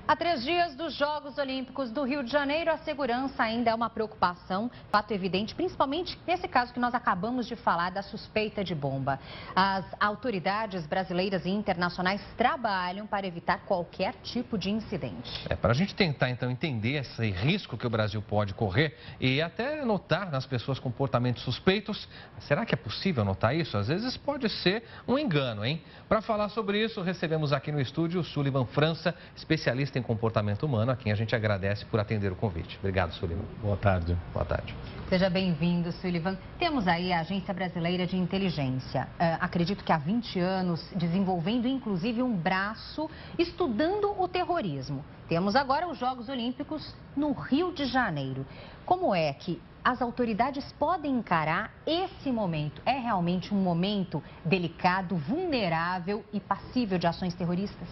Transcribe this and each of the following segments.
Há 3 dias dos Jogos Olímpicos do Rio de Janeiro, a segurança ainda é uma preocupação, fato evidente, principalmente nesse caso que nós acabamos de falar da suspeita de bomba. As autoridades brasileiras e internacionais trabalham para evitar qualquer tipo de incidente. Para a gente tentar, então, entender esse risco que o Brasil pode correr e até notar nas pessoas comportamentos suspeitos, será que é possível notar isso? Às vezes pode ser um engano, hein? Para falar sobre isso, recebemos aqui no estúdio o Sullivan França, especialista em comportamento humano, a quem a gente agradece por atender o convite. Obrigado, Sullivan. Boa tarde. Boa tarde. Seja bem-vindo, Sullivan. Temos aí a Agência Brasileira de Inteligência. Acredito que há 20 anos, desenvolvendo inclusive um braço, estudando o terrorismo. Temos agora os Jogos Olímpicos no Rio de Janeiro. Como é que as autoridades podem encarar esse momento? É realmente um momento delicado, vulnerável e passível de ações terroristas?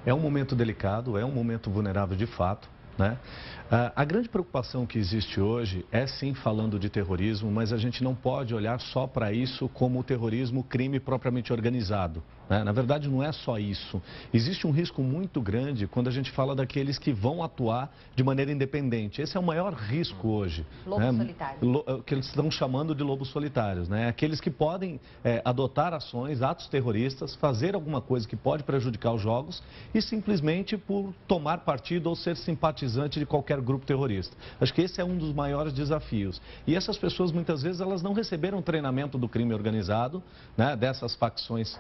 É um momento delicado, é um momento vulnerável de fato, né? A grande preocupação que existe hoje é sim falando de terrorismo, mas a gente não pode olhar só para isso como o terrorismo crime propriamente organizado, né? Na verdade não é só isso. Existe um risco muito grande quando a gente fala daqueles que vão atuar de maneira independente. Esse é o maior risco hoje. Lobos solitários. Que eles estão chamando de lobos solitários, né? Aqueles que podem adotar ações, atos terroristas, fazer alguma coisa que pode prejudicar os jogos e simplesmente por tomar partido ou ser simpatizante de qualquer grupo terrorista. Acho que esse é um dos maiores desafios. E essas pessoas, muitas vezes, elas não receberam treinamento do crime organizado, né, dessas facções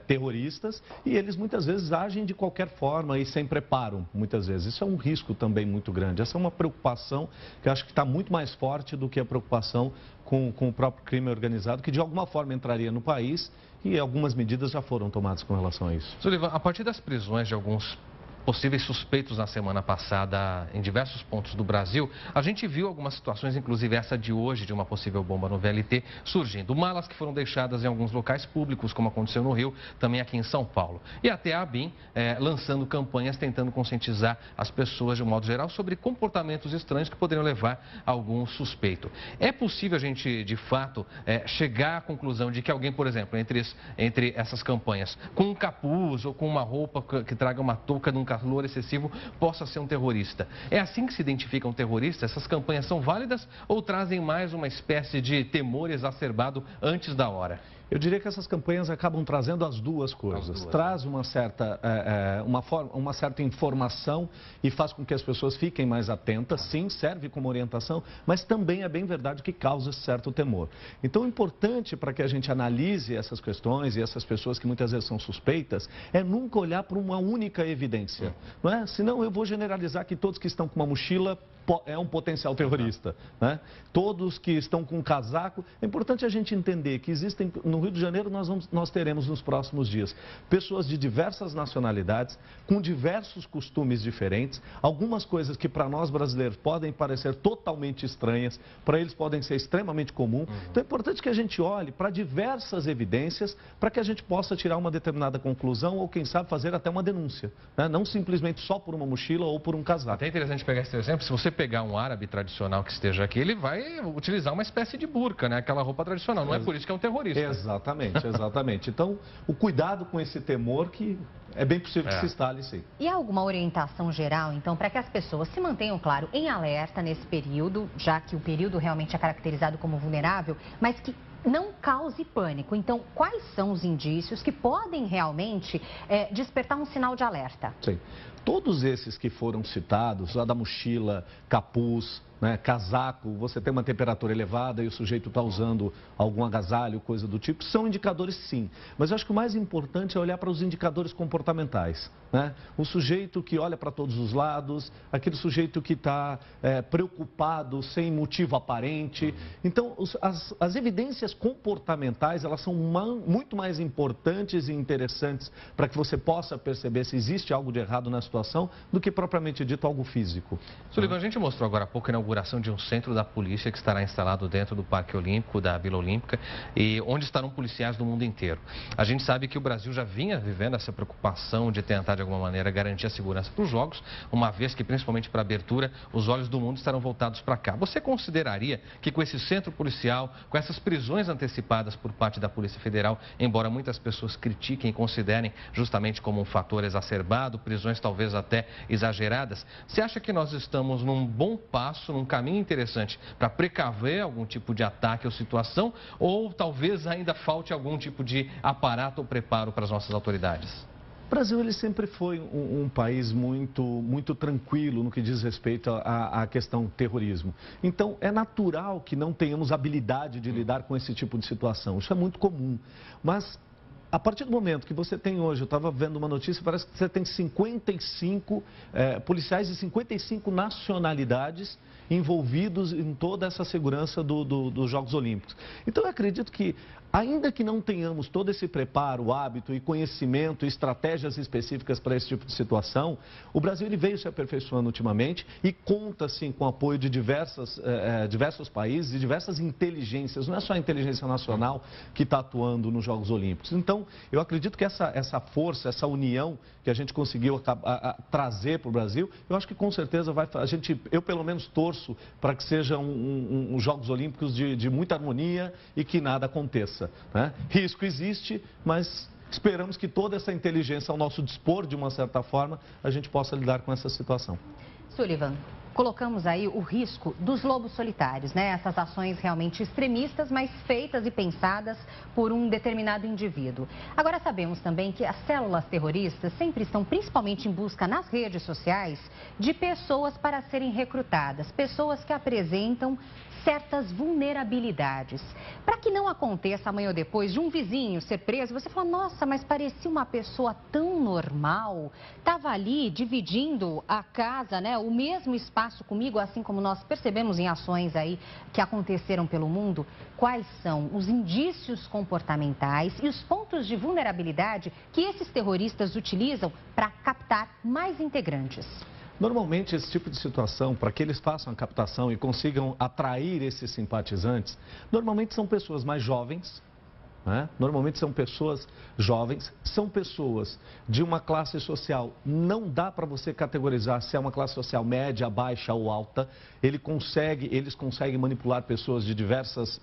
terroristas, e eles muitas vezes agem de qualquer forma e sem preparo, muitas vezes. Isso é um risco também muito grande. Essa é uma preocupação que eu acho que está muito mais forte do que a preocupação com o próprio crime organizado, que de alguma forma entraria no país, e algumas medidas já foram tomadas com relação a isso. Sullivan, a partir das prisões de alguns possíveis suspeitos na semana passada em diversos pontos do Brasil, a gente viu algumas situações, inclusive essa de hoje, de uma possível bomba no VLT, surgindo. Malas que foram deixadas em alguns locais públicos, como aconteceu no Rio, também aqui em São Paulo. E até a ABIN lançando campanhas, tentando conscientizar as pessoas, de um modo geral, sobre comportamentos estranhos que poderiam levar a algum suspeito. É possível a gente, de fato, chegar à conclusão de que alguém, por exemplo, entre essas campanhas, com um capuz ou com uma roupa que traga uma touca num calor excessivo, possa ser um terrorista? É assim que se identifica um terrorista? Essas campanhas são válidas ou trazem mais uma espécie de temor exacerbado antes da hora? Eu diria que essas campanhas acabam trazendo as duas coisas. Traz uma certa informação e faz com que as pessoas fiquem mais atentas. Sim, serve como orientação, mas também é bem verdade que causa certo temor. Então, o importante para que a gente analise essas questões e essas pessoas que muitas vezes são suspeitas é nunca olhar para uma única evidência, não é? Senão eu vou generalizar que todos que estão com uma mochila é um potencial terrorista, né? Todos que estão com um casaco. É importante a gente entender que existem, no Rio de Janeiro nós teremos nos próximos dias pessoas de diversas nacionalidades, com diversos costumes diferentes, algumas coisas que para nós brasileiros podem parecer totalmente estranhas, para eles podem ser extremamente comum. Então é importante que a gente olhe para diversas evidências para que a gente possa tirar uma determinada conclusão ou quem sabe fazer até uma denúncia, né? Não simplesmente só por uma mochila ou por um casaco. Até interessante pegar esse exemplo. Se você pegar um árabe tradicional que esteja aqui, ele vai utilizar uma espécie de burca, né? Aquela roupa tradicional. Não é por isso que é um terrorista. Exatamente, exatamente. Então, o cuidado com esse temor que é bem possível que se instale, sim. E há alguma orientação geral, então, para que as pessoas se mantenham, claro, em alerta nesse período, já que o período realmente é caracterizado como vulnerável, mas que não cause pânico? Então, quais são os indícios que podem realmente despertar um sinal de alerta? Sim. Todos esses que foram citados, a da mochila, capuz, né, casaco, você tem uma temperatura elevada e o sujeito está usando algum agasalho, coisa do tipo, são indicadores sim. Mas eu acho que o mais importante é olhar para os indicadores comportamentais, né? O sujeito que olha para todos os lados, aquele sujeito que está preocupado sem motivo aparente. Então, as evidências comportamentais, elas são muito mais importantes e interessantes para que você possa perceber se existe algo de errado na situação do que propriamente dito algo físico. Sullivan, a gente mostrou agora há pouco a inauguração de um centro da polícia que estará instalado dentro do Parque Olímpico, da Vila Olímpica, e onde estarão policiais do mundo inteiro. A gente sabe que o Brasil já vinha vivendo essa preocupação de tentar, de alguma maneira, garantir a segurança para os Jogos, uma vez que, principalmente para a abertura, os olhos do mundo estarão voltados para cá. Você consideraria que com esse centro policial, com essas prisões antecipadas por parte da Polícia Federal, embora muitas pessoas critiquem e considerem justamente como um fator exacerbado, prisões talvez talvez até exageradas. Você acha que nós estamos num bom passo, num caminho interessante para precaver algum tipo de ataque ou situação, ou talvez ainda falte algum tipo de aparato ou preparo para as nossas autoridades? O Brasil ele sempre foi um país muito tranquilo no que diz respeito à questão terrorismo. Então, é natural que não tenhamos habilidade de lidar com esse tipo de situação. Isso é muito comum. Mas, a partir do momento que você tem hoje, eu estava vendo uma notícia, parece que você tem 55 policiais de 55 nacionalidades envolvidos em toda essa segurança dos Jogos Olímpicos. Então, eu acredito que, ainda que não tenhamos todo esse preparo, hábito e conhecimento, estratégias específicas para esse tipo de situação, o Brasil ele veio se aperfeiçoando ultimamente e conta, sim, com o apoio de diversos países e diversas inteligências. Não é só a inteligência nacional que está atuando nos Jogos Olímpicos. Então, eu acredito que essa força, essa união que a gente conseguiu trazer para o Brasil, eu acho que com certeza eu pelo menos torço para que sejam Jogos Olímpicos de muita harmonia e que nada aconteça. Né? Risco existe, mas esperamos que toda essa inteligência ao nosso dispor, de uma certa forma, a gente possa lidar com essa situação. Sullivan, colocamos aí o risco dos lobos solitários, né? Essas ações realmente extremistas, mas feitas e pensadas por um determinado indivíduo. Agora sabemos também que as células terroristas sempre estão principalmente em busca nas redes sociais de pessoas para serem recrutadas, pessoas que apresentam certas vulnerabilidades. Para que não aconteça amanhã ou depois de um vizinho ser preso, você fala, nossa, mas parecia uma pessoa tão normal, estava ali dividindo a casa, né, o mesmo espaço comigo, assim como nós percebemos em ações aí que aconteceram pelo mundo. Quais são os indícios comportamentais e os pontos de vulnerabilidade que esses terroristas utilizam para captar mais integrantes? Normalmente, esse tipo de situação, para que eles façam a captação e consigam atrair esses simpatizantes, normalmente são pessoas mais jovens, né? Normalmente são pessoas jovens, são pessoas de uma classe social, não dá para você categorizar se é uma classe social média, baixa ou alta. Eles conseguem manipular pessoas de diversas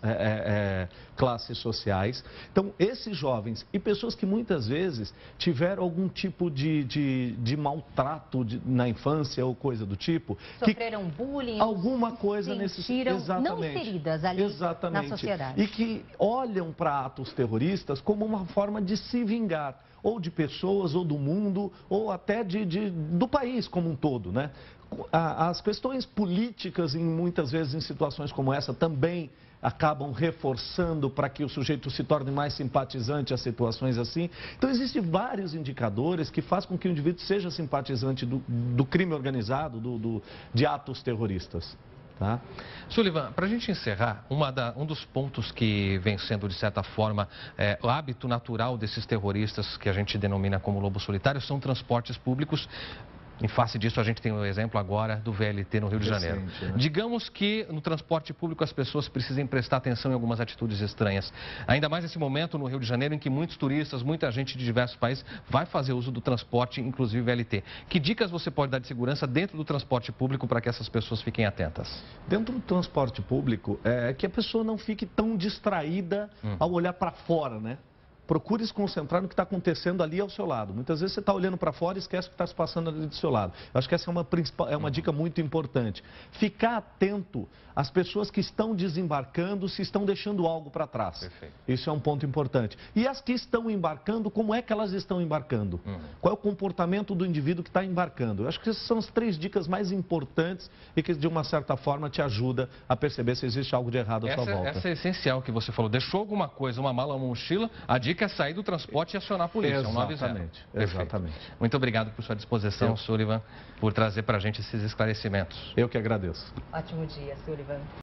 classes sociais. Então, esses jovens e pessoas que muitas vezes tiveram algum tipo de maltrato na infância ou coisa do tipo. Sofreram bullying, alguma coisa nesse sentiram não inseridas ali na sociedade. E que olham para atos terroristas como uma forma de se vingar, ou de pessoas, ou do mundo, ou até do país como um todo, né? As questões políticas, muitas vezes em situações como essa, também acabam reforçando para que o sujeito se torne mais simpatizante a situações assim. Então, existem vários indicadores que fazem com que o indivíduo seja simpatizante do crime organizado, de atos terroristas. Tá? Sullivan, para a gente encerrar, um dos pontos que vem sendo, de certa forma, o hábito natural desses terroristas, que a gente denomina como lobo solitário, são transportes públicos. Em face disso, a gente tem o exemplo agora do VLT no Rio de Janeiro. Né? Digamos que no transporte público as pessoas precisem prestar atenção em algumas atitudes estranhas. Ainda mais nesse momento no Rio de Janeiro em que muitos turistas, muita gente de diversos países vai fazer uso do transporte, inclusive VLT. Que dicas você pode dar de segurança dentro do transporte público para que essas pessoas fiquem atentas? Dentro do transporte público, é que a pessoa não fique tão distraída ao olhar para fora, né? Procure se concentrar no que está acontecendo ali ao seu lado. Muitas vezes você está olhando para fora e esquece o que está se passando ali do seu lado. Eu acho que essa é uma dica muito importante. Ficar atento às pessoas que estão desembarcando, se estão deixando algo para trás. Perfeito. Isso é um ponto importante. E as que estão embarcando, como é que elas estão embarcando? Qual é o comportamento do indivíduo que está embarcando? Eu acho que essas são as 3 dicas mais importantes e que, de uma certa forma, te ajuda a perceber se existe algo de errado à sua volta. Essa é essencial que você falou. Deixou alguma coisa, uma mala, uma mochila, a dica é sair do transporte e acionar a polícia. Exatamente. Exatamente. Muito obrigado por sua disposição, Sullivan, por trazer para a gente esses esclarecimentos. Eu que agradeço. Ótimo dia, Sullivan.